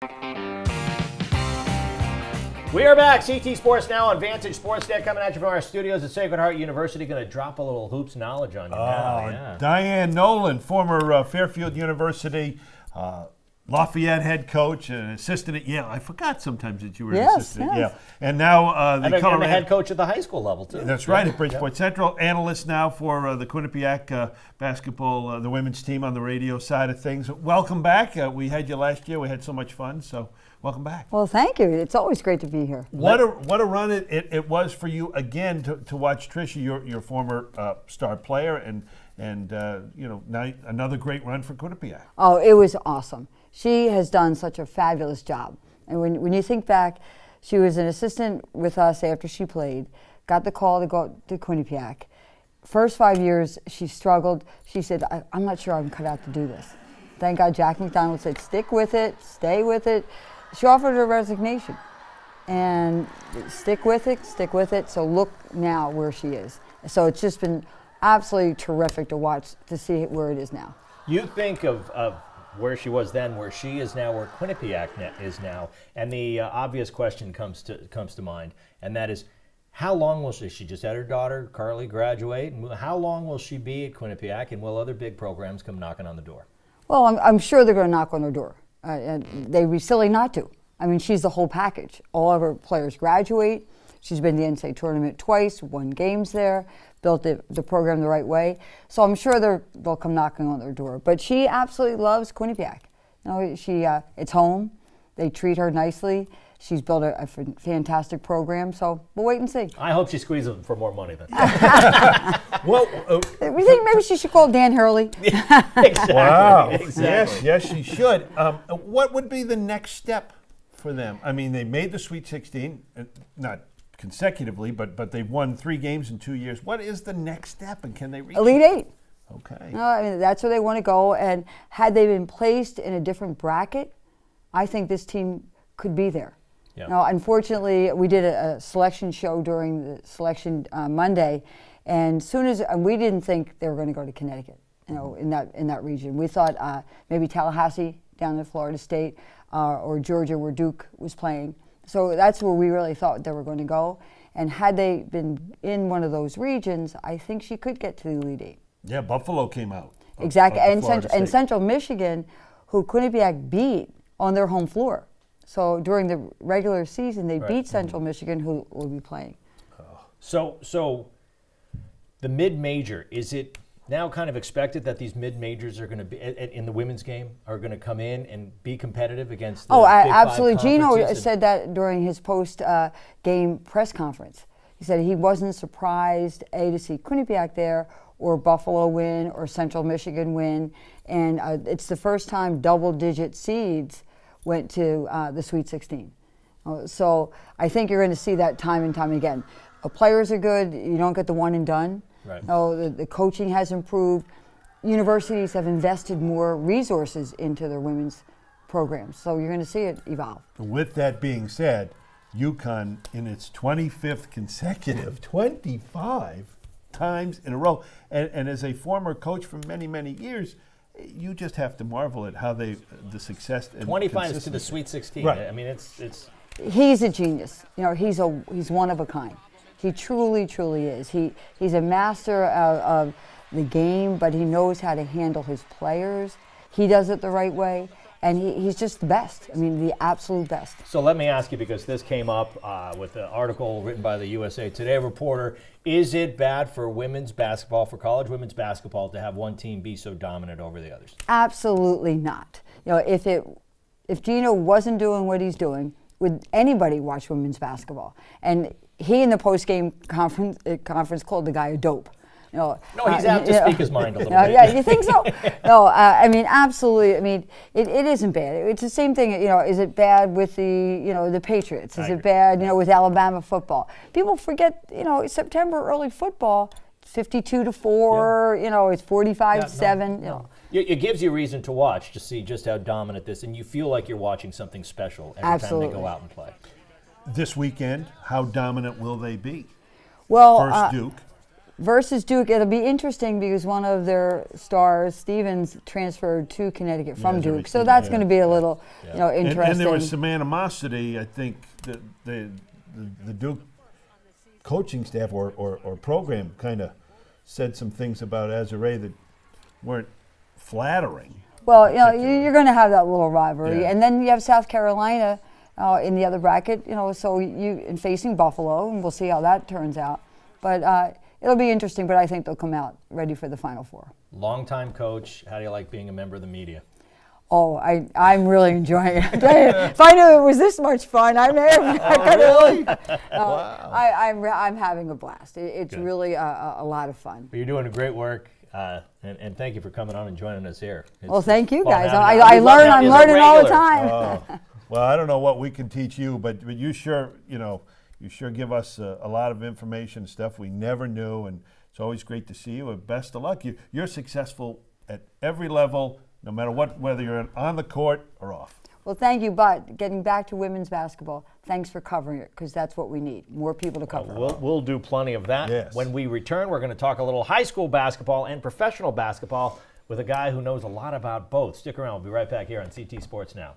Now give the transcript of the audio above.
We are back. CT Sports Now on Vantage Sportsnet, coming at you from our studios at Sacred Heart University. Going to drop a little hoops knowledge on you now. Yeah. Dianne Nolan, former Fairfield University Lafayette head coach and assistant at Yale. I forgot sometimes that you were an assistant at Yale. And now the head coach at the high school level, too. That's right, at Bridgeport Central. Analyst now for the Quinnipiac basketball, the women's team on the radio side of things. Welcome back. We had you last year. We had so much fun, so welcome back. Well, thank you. It's always great to be here. What a run it was for you, again, to watch Tricia, your former star player, and now another great run for Quinnipiac. Oh, it was awesome. She has done such a fabulous job. And when you think back, she was an assistant with us after she played, got the call to go to Quinnipiac. First 5 years, she struggled. She said, I'm not sure I'm cut out to do this. Thank God Jack McDonald said, stick with it, stay with it. She offered her resignation. And stick with it. So look now where she is. So it's just been absolutely terrific to watch, to see where it is now. You think of where she was then, where she is now, where Quinnipiac is now, and the obvious question comes to mind, and that is, how long will she just had her daughter Carly graduate, and how long will she be at Quinnipiac, and will other big programs come knocking on the door? Well, I'm sure they're going to knock on her door. And they'd be silly not to. I mean, she's the whole package. All of her players graduate. She's been to the NCAA tournament twice, won games there, built the program the right way. So I'm sure they'll come knocking on their door. But she absolutely loves Quinnipiac. It's home. They treat her nicely. She's built a fantastic program. So we'll wait and see. I hope she squeezes them for more money then. Well, we think maybe she should call Dan Hurley. Exactly. Wow. Exactly. Yes, she should. What would be the next step for them? I mean, they made the Sweet 16, not consecutively, but they've won 3 games in 2 years. What is the next step, and can they reach Elite Eight? Okay. I mean, that's where they want to go. And had they been placed in a different bracket, I think this team could be there. Yep. Now, unfortunately, we did a selection show during the selection Monday, and we didn't think they were going to go to Connecticut, in that region. We thought maybe Tallahassee down in Florida State or Georgia, where Duke was playing. So that's where we really thought they were going to go. And had they been in one of those regions, I think she could get to the Elite Eight. Yeah, Buffalo came out. Exactly, and Central Michigan, who Quinnipiac beat on their home floor. So during the regular season, they beat Central Michigan, who will be playing. So the mid-major, is it now kind of expected that these mid-majors are going to be, in the women's game, are going to come in and be competitive against the Big absolutely. Five Gino conferences? said that during his post-game press conference. He said he wasn't surprised, to see Quinnipiac there, or Buffalo win, or Central Michigan win. And it's the first time double-digit seeds went to the Sweet 16. So I think you're going to see that time and time again. Players are good. You don't get the one and done. Right. The coaching has improved. Universities have invested more resources into their women's programs. So you're going to see it evolve. With that being said, UConn, in its 25th consecutive, 25 times in a row, and as a former coach for many, many years, you just have to marvel at how the success and 25 to the Sweet 16. Right. I mean, it's. He's a genius. He's one of a kind. He truly, truly is. He's a master of the game, but he knows how to handle his players. He does it the right way, and he's just the best. I mean, the absolute best. So let me ask you, because this came up with an article written by the USA Today reporter, is it bad for women's basketball, for college women's basketball, to have one team be so dominant over the others? Absolutely not. If Gino wasn't doing what he's doing, would anybody watch women's basketball? And he, in the post-game conference, called the guy a dope. No, he's out to speak his mind a little bit. Yeah, you think so? No, I mean, absolutely. I mean, it isn't bad. It's the same thing. Is it bad with the Patriots? Is it bad, with Alabama football? People forget, September early football, 52-4. Yeah. It's 45-7. No. It gives you reason to watch, to see just how dominant this, and you feel like you're watching something special every time they go out and play. This weekend, how dominant will they be? Well, first Duke. versus Duke. It'll be interesting because one of their stars, Stevens, transferred to Connecticut from Jerry Duke. So Stevens, that's yeah. going to be a little, And interesting. there was some animosity. I think that the Duke coaching staff or program kind of said some things about Azure that weren't flattering. Well, you're going to have that little rivalry, Yeah. and then you have South Carolina in the other bracket. So you in facing Buffalo, and we'll see how that turns out. But it'll be interesting. But I think they'll come out ready for the Final Four. Longtime coach. How do you like being a member of the media? Oh, I'm really enjoying it. If I knew it was this much fun, I may have. Wow. I'm having a blast. It's Good. really a lot of fun. But you're doing great work, and thank you for coming on and joining us here. Well, thank you fun guys. having you. I We'd love to learn. have I'm you as a learning all the regular. time. Well, I don't know what we can teach you, but you sure give us a lot of information and stuff we never knew, and it's always great to see you. And best of luck. You're successful at every level, no matter whether you're on the court or off. Well, thank you. But getting back to women's basketball, thanks for covering it because that's what we need. More people to cover. We'll do plenty of that. Yes. When we return, we're going to talk a little high school basketball and professional basketball with a guy who knows a lot about both. Stick around. We'll be right back here on CT Sports Now.